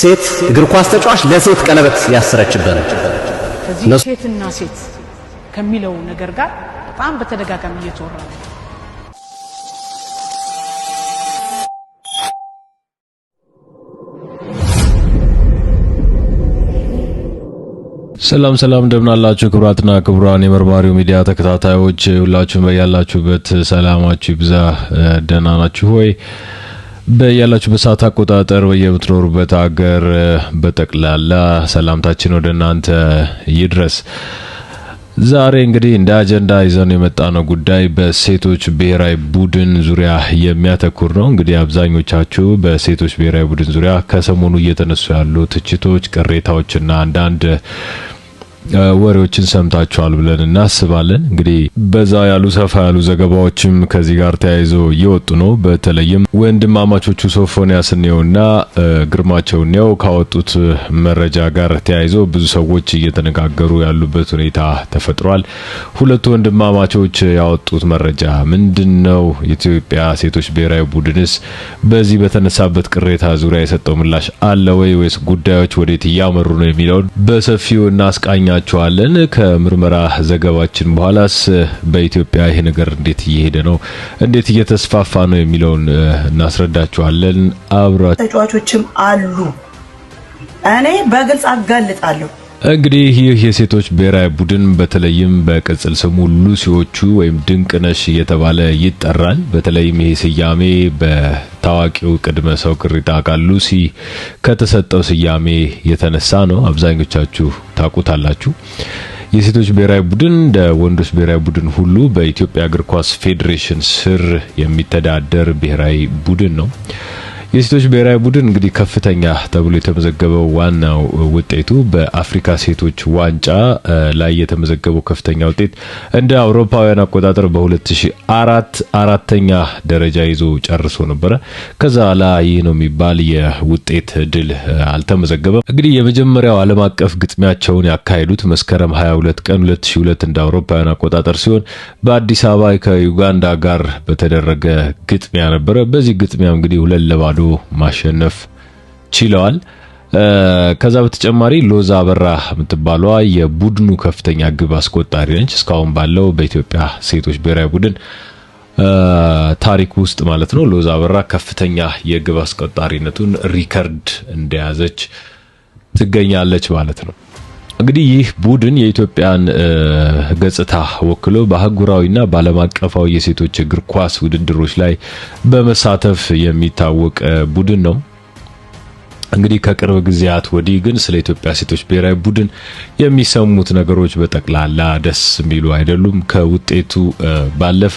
ሴት እግር ኳስ ተጫዋች ለሴት ቀለበት ያሰረችበት ከዚህ ሴትና ሴት ከሚለው ነገር ጋር በጣም በተደጋጋሚ እየተወራ ነው። ሰላም እንደምን አላችሁ ክቡራትና ክቡራን የመርማሪው ሚዲያ ተከታታዮች ሁላችሁም በያላችሁበት ሰላማችሁ ይብዛ። ደህና ናችሁ ሆይ? በያላችሁበት ሰዓት አቆጣጠር በየምትኖሩበት ሀገር በጠቅላላ ሰላምታችን ወደ እናንተ ይድረስ። ዛሬ እንግዲህ እንደ አጀንዳ ይዘን የመጣነው ጉዳይ በሴቶች ብሔራዊ ቡድን ዙሪያ የሚያተኩር ነው። እንግዲህ አብዛኞቻችሁ በሴቶች ብሔራዊ ቡድን ዙሪያ ከሰሞኑ እየተነሱ ያሉ ትችቶች፣ ቅሬታዎችና አንዳንድ ወሬዎችን ሰምታችኋል ብለን እናስባለን። እንግዲህ በዛ ያሉ ሰፋ ያሉ ዘገባዎችም ከዚህ ጋር ተያይዞ እየወጡ ነው። በተለይም ወንድማማቾቹ ሶፎንያስና ግርማቸው ነው ካወጡት መረጃ ጋር ተያይዞ ብዙ ሰዎች እየተነጋገሩ ያሉበት ሁኔታ ተፈጥሯል። ሁለቱ ወንድማማቾች ያወጡት መረጃ ምንድነው? የኢትዮጵያ ሴቶች ብሔራዊ ቡድንስ በዚህ በተነሳበት ቅሬታ ዙሪያ የሰጠው ምላሽ አለ ወይስ ጉዳዮች ወዴት እያመሩ ነው የሚለውን በሰፊው እናስቃኛ ቻለን። ከምርመራ ዘገባችን በኋላስ በኢትዮጵያ ይሄ ነገር እንዴት እየሄደ ነው፣ እንዴት እየተስፋፋ ነው የሚለውን እናስረዳችኋለን። አብራ ተጫዋቾችም አሉ። እኔ በግልጽ አጋልጣለሁ። እንግዲህ ይህ የሴቶች ብሔራዊ ቡድን በተለይም በቅጽል ስሙ ሉሲዎቹ ወይም ድንቅነሽ እየተባለ ይጠራል። በተለይም ይሄ ስያሜ በታዋቂው ቅድመ ሰው ቅሪታ አካል ሉሲ ከተሰጠው ስያሜ የተነሳ ነው። አብዛኞቻችሁ ታውቁታላችሁ። የሴቶች ብሔራዊ ቡድን እንደ ወንዶች ብሔራዊ ቡድን ሁሉ በኢትዮጵያ እግር ኳስ ፌዴሬሽን ስር የሚተዳደር ብሔራዊ ቡድን ነው። የሴቶች ብሔራዊ ቡድን እንግዲህ ከፍተኛ ተብሎ የተመዘገበው ዋናው ውጤቱ በአፍሪካ ሴቶች ዋንጫ ላይ የተመዘገበው ከፍተኛ ውጤት እንደ አውሮፓውያን አቆጣጠር በ2004 አራተኛ ደረጃ ይዞ ጨርሶ ነበር። ከዛ ላይ ነው የሚባል የውጤት ድል አልተመዘገበም። እንግዲህ የመጀመሪያው ዓለም አቀፍ ግጥሚያቸውን ያካሄዱት መስከረም 22 ቀን 2002 እንደ አውሮፓውያን አቆጣጠር ሲሆን በአዲስ አበባ ከዩጋንዳ ጋር በተደረገ ግጥሚያ ነበር። በዚህ ግጥሚያ እንግዲህ 2-0 ማሸነፍ ችለዋል። ከዛ በተጨማሪ ሎዛ አበራ የምትባለዋ የቡድኑ ከፍተኛ ግብ አስቆጣሪ ነች። እስካሁን ባለው በኢትዮጵያ ሴቶች ብሔራዊ ቡድን ታሪክ ውስጥ ማለት ነው ሎዛ አበራ ከፍተኛ የግብ አስቆጣሪነቱን ሪከርድ እንደያዘች ትገኛለች ማለት ነው። እንግዲህ ይህ ቡድን የኢትዮጵያን ገጽታ ወክሎ በአህጉራዊና በዓለም አቀፋዊ የሴቶች እግር ኳስ ውድድሮች ላይ በመሳተፍ የሚታወቅ ቡድን ነው። እንግዲህ ከቅርብ ጊዜያት ወዲህ ግን ስለ ኢትዮጵያ ሴቶች ብሔራዊ ቡድን የሚሰሙት ነገሮች በጠቅላላ ደስ የሚሉ አይደሉም። ከውጤቱ ባለፈ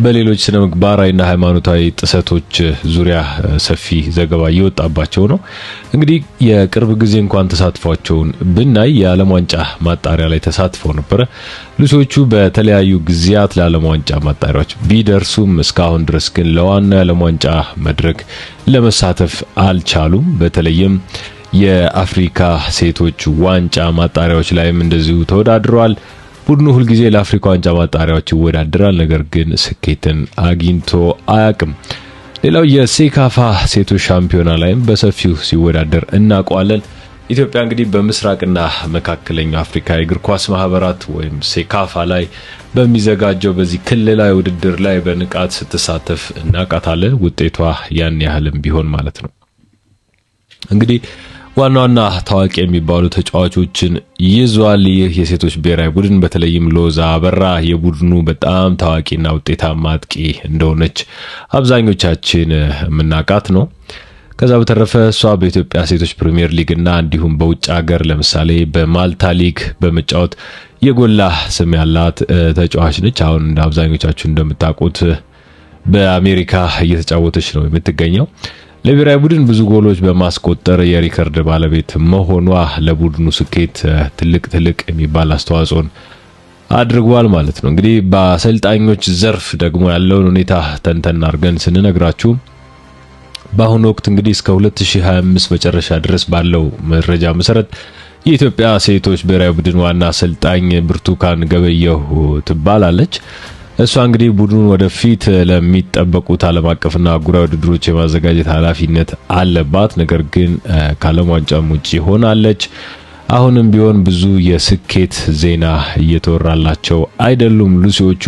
በሌሎች ስነ ምግባራዊና ሃይማኖታዊ ጥሰቶች ዙሪያ ሰፊ ዘገባ እየወጣባቸው ነው። እንግዲህ የቅርብ ጊዜ እንኳን ተሳትፏቸውን ብናይ የዓለም ዋንጫ ማጣሪያ ላይ ተሳትፈው ነበር። ሉሲዎቹ በተለያዩ ጊዜያት ለዓለም ዋንጫ ማጣሪያዎች ቢደርሱም እስካሁን ድረስ ግን ለዋና የዓለም ዋንጫ መድረክ ለመሳተፍ አልቻሉም። በተለይም የአፍሪካ ሴቶች ዋንጫ ማጣሪያዎች ላይም እንደዚሁ ተወዳድረዋል። ቡድኑ ሁልጊዜ ለአፍሪካ ዋንጫ ማጣሪያዎች ይወዳደራል፣ ነገር ግን ስኬትን አግኝቶ አያውቅም። ሌላው የሴካፋ ሴቶች ሻምፒዮና ላይም በሰፊው ሲወዳደር እናውቀዋለን። ኢትዮጵያ እንግዲህ በምስራቅና መካከለኛው አፍሪካ የእግር ኳስ ማህበራት ወይም ሴካፋ ላይ በሚዘጋጀው በዚህ ክልላዊ ውድድር ላይ በንቃት ስትሳተፍ እናውቃታለን። ውጤቷ ያን ያህልም ቢሆን ማለት ነው። እንግዲህ ዋና ታዋቂ የሚባሉ ተጫዋቾችን ይዟል ይህ የሴቶች ብሔራዊ ቡድን። በተለይም ሎዛ አበራ የቡድኑ በጣም ታዋቂና ውጤታማ አጥቂ እንደሆነች አብዛኞቻችን የምናውቃት ነው። ከዛ በተረፈ እሷ በኢትዮጵያ ሴቶች ፕሪሚየር ሊግ እና እንዲሁም በውጭ ሀገር ለምሳሌ በማልታ ሊግ በመጫወት የጎላ ስም ያላት ተጫዋች ነች። አሁን እንደ አብዛኞቻችሁ እንደምታውቁት በአሜሪካ እየተጫወተች ነው የምትገኘው። ለብሔራዊ ቡድን ብዙ ጎሎች በማስቆጠር የሪከርድ ባለቤት መሆኗ ለቡድኑ ስኬት ትልቅ የሚባል አስተዋጽኦን አድርጓል ማለት ነው። እንግዲህ በአሰልጣኞች ዘርፍ ደግሞ ያለውን ሁኔታ ተንተን አድርገን ስንነግራችሁ በአሁኑ ወቅት እንግዲህ እስከ 2025 መጨረሻ ድረስ ባለው መረጃ መሰረት የኢትዮጵያ ሴቶች ብሔራዊ ቡድን ዋና አሰልጣኝ ብርቱካን ገበየሁ ትባላለች። እሷ እንግዲህ ቡድኑን ወደፊት ለሚጠበቁት ዓለም አቀፍና አህጉራዊ ውድድሮች የማዘጋጀት ኃላፊነት አለባት። ነገር ግን ከዓለም ዋንጫም ውጪ ሆናለች። አሁንም ቢሆን ብዙ የስኬት ዜና እየተወራላቸው አይደሉም ሉሲዎቹ።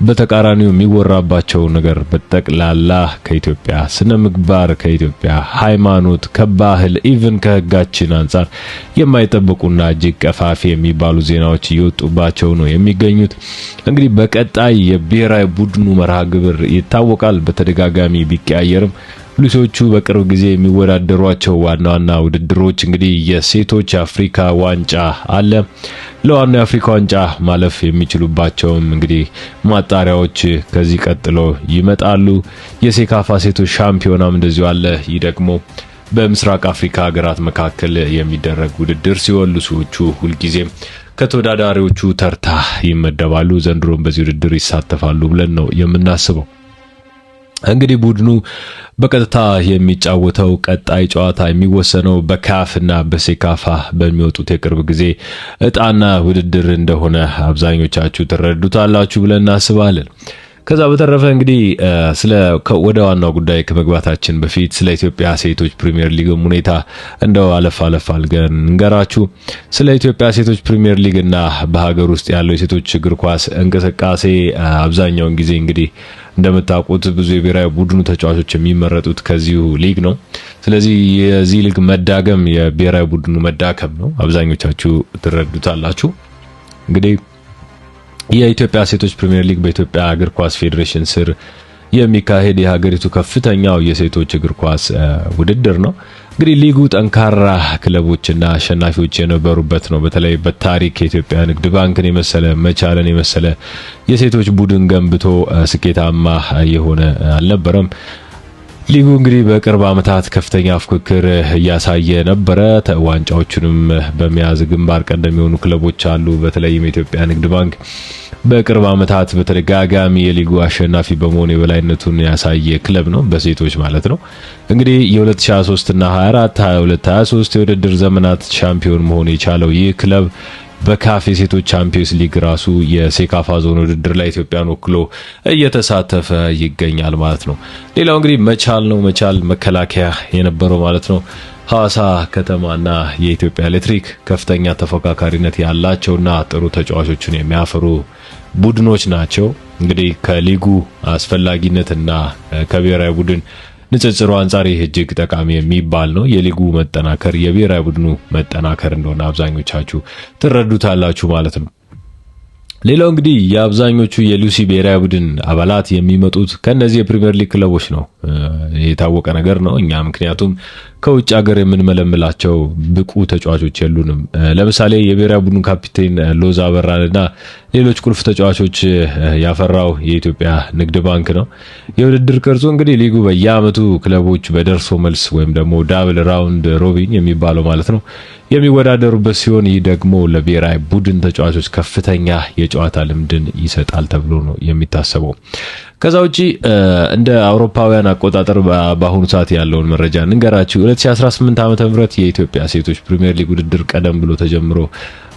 በተቃራኒው የሚወራባቸው ነገር በጠቅላላ ከኢትዮጵያ ስነ ምግባር፣ ከኢትዮጵያ ሃይማኖት፣ ከባህል ኢቭን ከህጋችን አንጻር የማይጠበቁና እጅግ ቀፋፊ የሚባሉ ዜናዎች እየወጡባቸው ነው የሚገኙት። እንግዲህ በቀጣይ የብሔራዊ ቡድኑ መርሃ ግብር ይታወቃል። በተደጋጋሚ ቢቀያየርም ሉሲዎቹ በቅርብ ጊዜ የሚወዳደሯቸው ዋና ዋና ውድድሮች እንግዲህ የሴቶች አፍሪካ ዋንጫ አለ። ለዋናው የአፍሪካ ዋንጫ ማለፍ የሚችሉባቸውም እንግዲህ ማጣሪያዎች ከዚህ ቀጥሎ ይመጣሉ። የሴካፋ ሴቶች ሻምፒዮናም እንደዚሁ አለ። ይህ ደግሞ በምስራቅ አፍሪካ ሀገራት መካከል የሚደረግ ውድድር ሲሆን ሉሲዎቹ ሁልጊዜም ከተወዳዳሪዎቹ ተርታ ይመደባሉ። ዘንድሮም በዚህ ውድድር ይሳተፋሉ ብለን ነው የምናስበው። እንግዲህ ቡድኑ በቀጥታ የሚጫወተው ቀጣይ ጨዋታ የሚወሰነው በካፍና በሴካፋ በሚወጡት የቅርብ ጊዜ እጣና ውድድር እንደሆነ አብዛኞቻችሁ ትረዱታላችሁ ብለን እናስባለን። ከዛ በተረፈ እንግዲህ ወደ ዋናው ጉዳይ ከመግባታችን በፊት ስለ ኢትዮጵያ ሴቶች ፕሪሚየር ሊግ ሁኔታ እንደው አለፍ አልገን እንገራችሁ። ስለ ኢትዮጵያ ሴቶች ፕሪሚየር ሊግ እና በሀገር ውስጥ ያለው የሴቶች እግር ኳስ እንቅስቃሴ አብዛኛውን ጊዜ እንግዲህ እንደምታውቁት ብዙ የብሔራዊ ቡድኑ ተጫዋቾች የሚመረጡት ከዚሁ ሊግ ነው። ስለዚህ የዚህ ሊግ መዳገም የብሔራዊ ቡድኑ መዳከም ነው። አብዛኞቻችሁ ትረዱታላችሁ። እንግዲህ የኢትዮጵያ ሴቶች ፕሪሚየር ሊግ በኢትዮጵያ እግር ኳስ ፌዴሬሽን ስር የሚካሄድ የሀገሪቱ ከፍተኛው የሴቶች እግር ኳስ ውድድር ነው። እንግዲህ ሊጉ ጠንካራ ክለቦችና አሸናፊዎች የነበሩበት ነው። በተለይ በታሪክ የኢትዮጵያ ንግድ ባንክን የመሰለ መቻልን የመሰለ የሴቶች ቡድን ገንብቶ ስኬታማ የሆነ አልነበረም። ሊጉ እንግዲህ በቅርብ ዓመታት ከፍተኛ ፉክክር እያሳየ ነበረ። ዋንጫዎቹንም በመያዝ ግንባር ቀደም የሆኑ ክለቦች አሉ። በተለይም የኢትዮጵያ ንግድ ባንክ በቅርብ ዓመታት በተደጋጋሚ የሊጉ አሸናፊ በመሆን የበላይነቱን ያሳየ ክለብ ነው፣ በሴቶች ማለት ነው። እንግዲህ የ2023 እና 24 22 23 የውድድር ዘመናት ሻምፒዮን መሆን የቻለው ይህ ክለብ በካፍ የሴቶች ቻምፒየንስ ሊግ ራሱ የሴካፋ ዞን ውድድር ላይ ኢትዮጵያን ወክሎ እየተሳተፈ ይገኛል ማለት ነው። ሌላው እንግዲህ መቻል ነው። መቻል መከላከያ የነበረው ማለት ነው። ሐዋሳ ከተማና የኢትዮጵያ ኤሌክትሪክ ከፍተኛ ተፎካካሪነት ያላቸውና ጥሩ ተጫዋቾችን የሚያፈሩ ቡድኖች ናቸው። እንግዲህ ከሊጉ አስፈላጊነትና ከብሔራዊ ቡድን ንጽጽሩ አንጻር ይህ እጅግ ጠቃሚ የሚባል ነው። የሊጉ መጠናከር የብሔራዊ ቡድኑ መጠናከር እንደሆነ አብዛኞቻችሁ ትረዱታላችሁ ማለት ነው። ሌላው እንግዲህ የአብዛኞቹ የሉሲ ብሔራዊ ቡድን አባላት የሚመጡት ከነዚህ የፕሪሚየር ሊግ ክለቦች ነው። የታወቀ ነገር ነው። እኛ ምክንያቱም ከውጭ ሀገር የምንመለምላቸው ብቁ ተጫዋቾች የሉንም። ለምሳሌ የብሔራዊ ቡድን ካፒቴን ሎዛ አበራንና ሌሎች ቁልፍ ተጫዋቾች ያፈራው የኢትዮጵያ ንግድ ባንክ ነው። የውድድር ቅርጹ እንግዲህ ሊጉ በየዓመቱ ክለቦች በደርሶ መልስ ወይም ደግሞ ዳብል ራውንድ ሮቢን የሚባለው ማለት ነው የሚወዳደሩበት ሲሆን ይህ ደግሞ ለብሔራዊ ቡድን ተጫዋቾች ከፍተኛ የጨዋታ ልምድን ይሰጣል ተብሎ ነው የሚታሰበው። ከዛ ውጪ እንደ አውሮፓውያን አቆጣጠር በአሁኑ ሰዓት ያለውን መረጃ እንገራችሁ። 2018 ዓመተ ምህረት የኢትዮጵያ ሴቶች ፕሪሚየር ሊግ ውድድር ቀደም ብሎ ተጀምሮ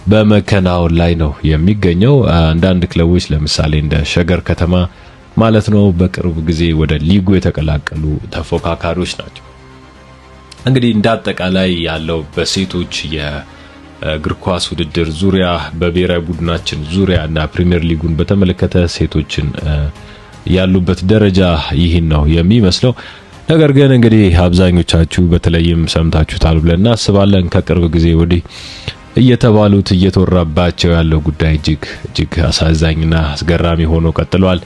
በመከናወን ላይ ነው የሚገኘው። አንዳንድ ክለቦች ለምሳሌ እንደ ሸገር ከተማ ማለት ነው በቅርብ ጊዜ ወደ ሊጉ የተቀላቀሉ ተፎካካሪዎች ናቸው። እንግዲህ እንዳጠቃላይ ያለው በሴቶች የእግር ኳስ ውድድር ዙሪያ በብሔራዊ ቡድናችን ዙሪያ እና ፕሪሚየር ሊጉን በተመለከተ ሴቶችን ያሉበት ደረጃ ይህን ነው የሚመስለው። ነገር ግን እንግዲህ አብዛኞቻችሁ በተለይም ሰምታችሁታል ብለን እናስባለን። ከቅርብ ጊዜ ወዲህ እየተባሉት እየተወራባቸው ያለው ጉዳይ እጅግ አሳዛኝና አስገራሚ ሆኖ ቀጥሏል።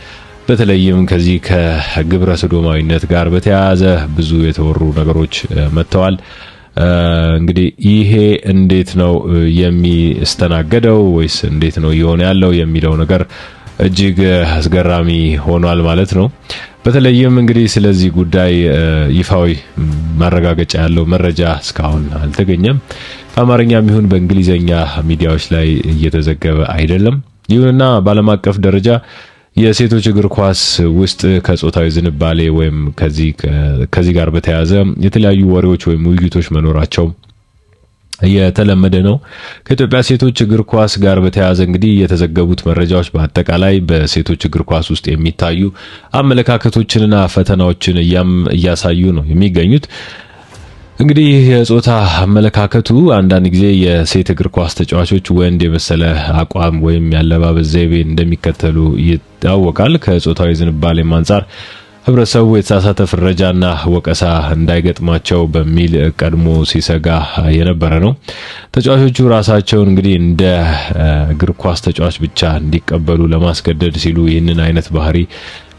በተለይም ከዚህ ከግብረ ሰዶማዊነት ጋር በተያያዘ ብዙ የተወሩ ነገሮች መጥተዋል። እንግዲህ ይሄ እንዴት ነው የሚስተናገደው ወይስ እንዴት ነው እየሆነ ያለው የሚለው ነገር እጅግ አስገራሚ ሆኗል ማለት ነው። በተለይም እንግዲህ ስለዚህ ጉዳይ ይፋዊ ማረጋገጫ ያለው መረጃ እስካሁን አልተገኘም። በአማርኛም ይሁን በእንግሊዘኛ ሚዲያዎች ላይ እየተዘገበ አይደለም። ይሁንና በዓለም አቀፍ ደረጃ የሴቶች እግር ኳስ ውስጥ ከጾታዊ ዝንባሌ ወይም ከዚህ ጋር በተያያዘ የተለያዩ ወሬዎች ወይም ውይይቶች መኖራቸው የተለመደ ነው። ከኢትዮጵያ ሴቶች እግር ኳስ ጋር በተያያዘ እንግዲህ የተዘገቡት መረጃዎች በአጠቃላይ በሴቶች እግር ኳስ ውስጥ የሚታዩ አመለካከቶችንና ፈተናዎችን እያሳዩ ነው የሚገኙት። እንግዲህ የጾታ አመለካከቱ አንዳንድ ጊዜ የሴት እግር ኳስ ተጫዋቾች ወንድ የመሰለ አቋም ወይም ያለባበስ ዘይቤ እንደሚከተሉ ይታወቃል። ከጾታዊ ዝንባሌም አንፃር ህብረተሰቡ የተሳሳተ ፍረጃና ወቀሳ እንዳይገጥማቸው በሚል ቀድሞ ሲሰጋ የነበረ ነው። ተጫዋቾቹ ራሳቸውን እንግዲህ እንደ እግር ኳስ ተጫዋች ብቻ እንዲቀበሉ ለማስገደድ ሲሉ ይህንን አይነት ባህሪ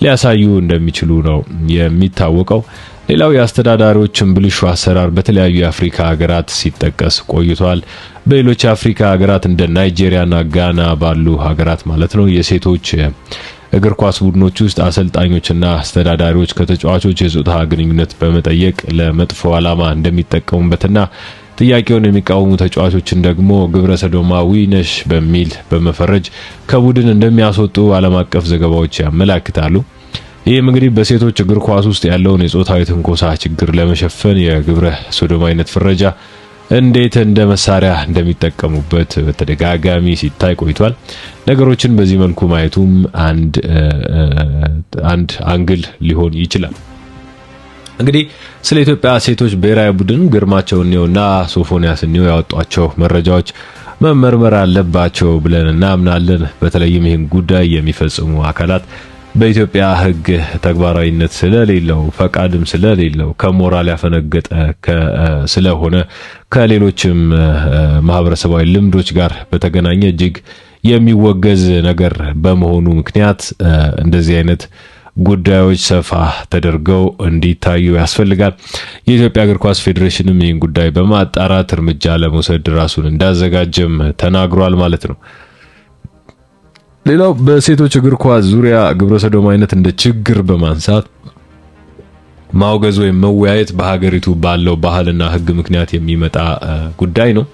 ሊያሳዩ እንደሚችሉ ነው የሚታወቀው። ሌላው የአስተዳዳሪዎችን ብልሹ አሰራር በተለያዩ የአፍሪካ ሀገራት ሲጠቀስ ቆይቷል። በሌሎች የአፍሪካ ሀገራት እንደ ናይጄሪያና ጋና ባሉ ሀገራት ማለት ነው የሴቶች እግር ኳስ ቡድኖች ውስጥ አሰልጣኞችና አስተዳዳሪዎች ከተጫዋቾች የጾታ ግንኙነት በመጠየቅ ለመጥፎ ዓላማ እንደሚጠቀሙበትና ጥያቄውን የሚቃወሙ ተጫዋቾችን ደግሞ ግብረ ሰዶማዊ ነሽ በሚል በመፈረጅ ከቡድን እንደሚያስወጡ ዓለም አቀፍ ዘገባዎች ያመለክታሉ። ይህም እንግዲህ በሴቶች እግር ኳስ ውስጥ ያለውን የጾታዊ ትንኮሳ ችግር ለመሸፈን የግብረ ሰዶማዊነት ፍረጃ እንዴት እንደ መሳሪያ እንደሚጠቀሙበት በተደጋጋሚ ሲታይ ቆይቷል። ነገሮችን በዚህ መልኩ ማየቱም አንድ አንግል ሊሆን ይችላል። እንግዲህ ስለ ኢትዮጵያ ሴቶች ብሔራዊ ቡድን ግርማቸው እኔውና ሶፎንያስ እኔው ያወጧቸው መረጃዎች መመርመር አለባቸው ብለን እናምናለን። በተለይም ይህን ጉዳይ የሚፈጽሙ አካላት በኢትዮጵያ ሕግ ተግባራዊነት ስለሌለው ፈቃድም ስለሌለው ከሞራል ያፈነገጠ ስለሆነ ከሌሎችም ማህበረሰባዊ ልምዶች ጋር በተገናኘ እጅግ የሚወገዝ ነገር በመሆኑ ምክንያት እንደዚህ አይነት ጉዳዮች ሰፋ ተደርገው እንዲታዩ ያስፈልጋል። የኢትዮጵያ እግር ኳስ ፌዴሬሽንም ይህን ጉዳይ በማጣራት እርምጃ ለመውሰድ ራሱን እንዳዘጋጀም ተናግሯል ማለት ነው። ሌላው በሴቶች እግር ኳስ ዙሪያ ግብረ ሰዶማዊነት እንደ ችግር በማንሳት ማውገዝ ወይም መወያየት በሀገሪቱ ባለው ባህልና ሕግ ምክንያት የሚመጣ ጉዳይ ነው።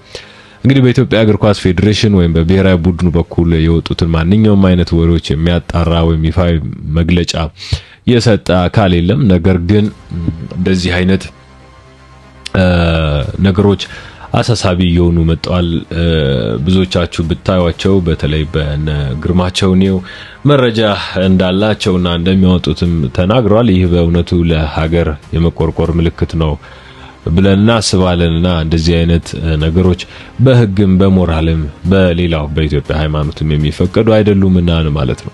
እንግዲህ በኢትዮጵያ እግር ኳስ ፌዴሬሽን ወይም በብሔራዊ ቡድኑ በኩል የወጡትን ማንኛውም አይነት ወሬዎች የሚያጣራ ወይም ይፋዊ መግለጫ የሰጠ አካል የለም። ነገር ግን እንደዚህ አይነት ነገሮች አሳሳቢ የሆኑ መጣል ብዙዎቻችሁ ብታዩቸው በተለይ በነ ግርማቸው እኔው መረጃ እንዳላቸውና እንደሚያወጡትም ተናግሯል። ይህ በእውነቱ ለሀገር የመቆርቆር ምልክት ነው ብለን እናስባለንና እንደዚህ አይነት ነገሮች በህግም በሞራልም በሌላው በኢትዮጵያ ሃይማኖትም የሚፈቀዱ አይደሉምና ማለት ነው።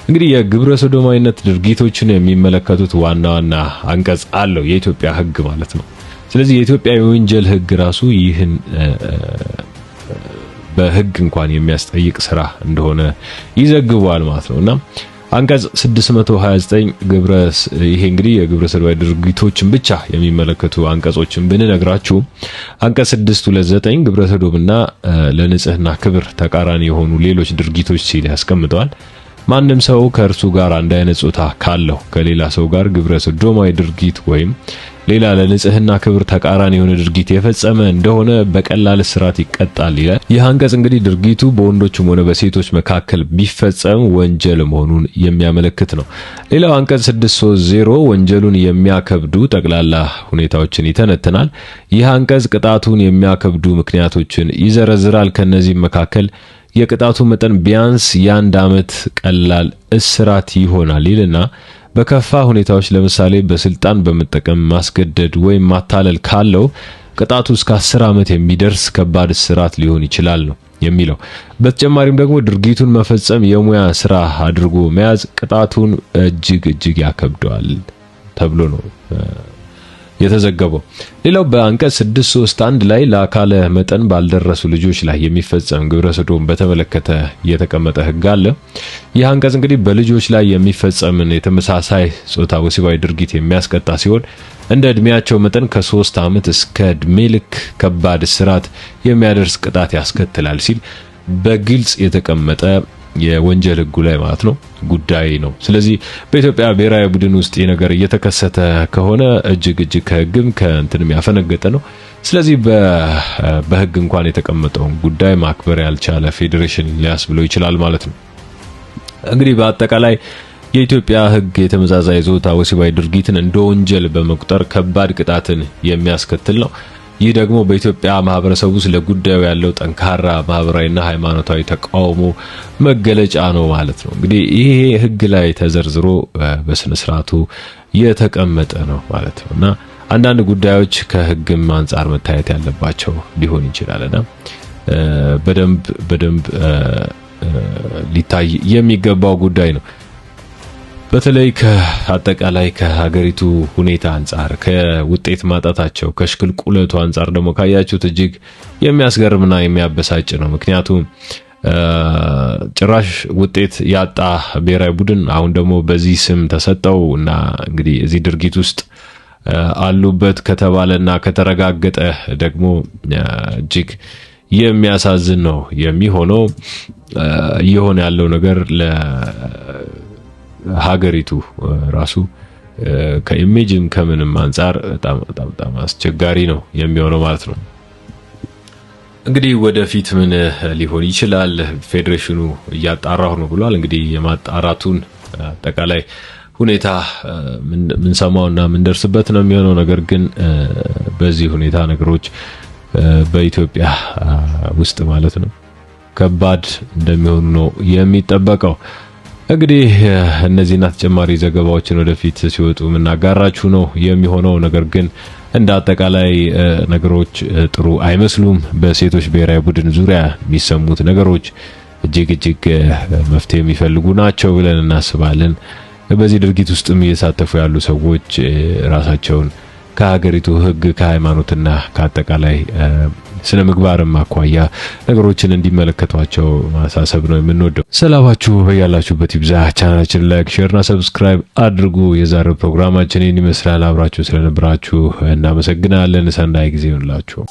እንግዲህ የግብረ ሰዶማዊነት ድርጊቶችን የሚመለከቱት ዋና አንቀጽ አለው የኢትዮጵያ ህግ ማለት ነው። ስለዚህ የኢትዮጵያ የወንጀል ህግ ራሱ ይህን በህግ እንኳን የሚያስጠይቅ ስራ እንደሆነ ይዘግባል ማለት ነውና አንቀጽ 629 ይሄ እንግዲህ የግብረ ሰዶማዊ ድርጊቶችን ብቻ የሚመለከቱ አንቀጾችን ብንነግራችሁ አንቀጽ 629 ግብረ ሰዶምና ለንጽህና ክብር ተቃራኒ የሆኑ ሌሎች ድርጊቶች ሲል ያስቀምጠዋል። ማንም ሰው ከእርሱ ጋር አንድ አይነት ጾታ ካለው ከሌላ ሰው ጋር ግብረ ሰዶማዊ ድርጊት ወይም ሌላ ለንጽህና ክብር ተቃራኒ የሆነ ድርጊት የፈጸመ እንደሆነ በቀላል እስራት ይቀጣል ይላል። ይህ አንቀጽ እንግዲህ ድርጊቱ በወንዶችም ሆነ በሴቶች መካከል ቢፈጸም ወንጀል መሆኑን የሚያመለክት ነው። ሌላው አንቀጽ 630 ወንጀሉን የሚያከብዱ ጠቅላላ ሁኔታዎችን ይተነትናል። ይህ አንቀጽ ቅጣቱን የሚያከብዱ ምክንያቶችን ይዘረዝራል። ከነዚህም መካከል የቅጣቱ መጠን ቢያንስ የ1 ዓመት ቀላል እስራት ይሆናል ይልና በከፋ ሁኔታዎች ለምሳሌ በስልጣን በመጠቀም ማስገደድ ወይም ማታለል ካለው ቅጣቱ እስከ 10 ዓመት የሚደርስ ከባድ እስራት ሊሆን ይችላል ነው የሚለው። በተጨማሪም ደግሞ ድርጊቱን መፈጸም የሙያ ስራ አድርጎ መያዝ ቅጣቱን እጅግ ያከብደዋል ተብሎ ነው የተዘገበው። ሌላው በአንቀጽ 631 ላይ ለአካለ መጠን ባልደረሱ ልጆች ላይ የሚፈጸም ግብረ ሰዶም በተመለከተ የተቀመጠ ህግ አለ። ይህ አንቀጽ እንግዲህ በልጆች ላይ የሚፈጸምን የተመሳሳይ ጾታ ወሲባዊ ድርጊት የሚያስቀጣ ሲሆን እንደ እድሜያቸው መጠን ከ3 ዓመት እስከ እድሜ ልክ ከባድ እስራት የሚያደርስ ቅጣት ያስከትላል ሲል በግልጽ የተቀመጠ የወንጀል ህጉ ላይ ማለት ነው ጉዳይ ነው። ስለዚህ በኢትዮጵያ ብሔራዊ ቡድን ውስጥ ይህ ነገር እየተከሰተ ከሆነ እጅግ ከህግም ከእንትንም ያፈነገጠ ነው። ስለዚህ በህግ እንኳን የተቀመጠውን ጉዳይ ማክበር ያልቻለ ፌዴሬሽን ሊያስብለው ይችላል ማለት ነው። እንግዲህ በአጠቃላይ የኢትዮጵያ ህግ የተመዛዛይ ጾታ ወሲባዊ ድርጊትን እንደ ወንጀል በመቁጠር ከባድ ቅጣትን የሚያስከትል ነው። ይህ ደግሞ በኢትዮጵያ ማህበረሰብ ውስጥ ለጉዳዩ ያለው ጠንካራ ማህበራዊና ሃይማኖታዊ ተቃውሞ መገለጫ ነው ማለት ነው። እንግዲህ ይሄ ህግ ላይ ተዘርዝሮ በስነ ስርዓቱ የተቀመጠ ነው ማለት ነውና አንዳንድ ጉዳዮች ከህግም አንፃር መታየት ያለባቸው ሊሆን ይችላልና በደንብ ሊታይ የሚገባው ጉዳይ ነው። በተለይ ከአጠቃላይ ከሀገሪቱ ሁኔታ አንፃር ከውጤት ማጣታቸው ከሽክልቁለቱ አንፃር ደግሞ ካያችሁት እጅግ የሚያስገርምና የሚያበሳጭ ነው። ምክንያቱም ጭራሽ ውጤት ያጣ ብሔራዊ ቡድን አሁን ደግሞ በዚህ ስም ተሰጠው እና እንግዲህ እዚህ ድርጊት ውስጥ አሉበት ከተባለና ከተረጋገጠ ደግሞ እጅግ የሚያሳዝን ነው የሚሆነው። ይሆን ያለው ነገር ለሀገሪቱ ራሱ ከኢሜጅም ከምንም አንፃር በጣም አስቸጋሪ ነው የሚሆነው ማለት ነው። እንግዲህ ወደፊት ምን ሊሆን ይችላል? ፌዴሬሽኑ እያጣራሁ ነው ብሏል። እንግዲህ የማጣራቱን አጠቃላይ ሁኔታ ምን ሰማውና ምን ደርስበት ነው የሚሆነው። ነገር ግን በዚህ ሁኔታ ነገሮች በኢትዮጵያ ውስጥ ማለት ነው ከባድ እንደሚሆኑ ነው የሚጠበቀው። እንግዲህ እነዚህና ተጨማሪ ዘገባዎችን ወደፊት ሲወጡ ምናጋራችሁ ነው የሚሆነው። ነገር ግን እንደ አጠቃላይ ነገሮች ጥሩ አይመስሉም። በሴቶች ብሔራዊ ቡድን ዙሪያ የሚሰሙት ነገሮች እጅግ መፍትሄ የሚፈልጉ ናቸው ብለን እናስባለን። በዚህ ድርጊት ውስጥም እየተሳተፉ ያሉ ሰዎች ራሳቸውን ከሀገሪቱ ህግ ከሃይማኖትና ከአጠቃላይ ስነ ምግባርም አኳያ ነገሮችን እንዲመለከቷቸው ማሳሰብ ነው የምንወደው። ሰላማችሁ ያላችሁበት ይብዛ። ቻናላችንን ላይክ፣ ሼር እና ሰብስክራይብ አድርጉ። የዛሬው ፕሮግራማችን ይመስላል። አብራችሁ ስለነበራችሁ እናመሰግናለን። ሰናይ ጊዜ ይሁንላችሁ።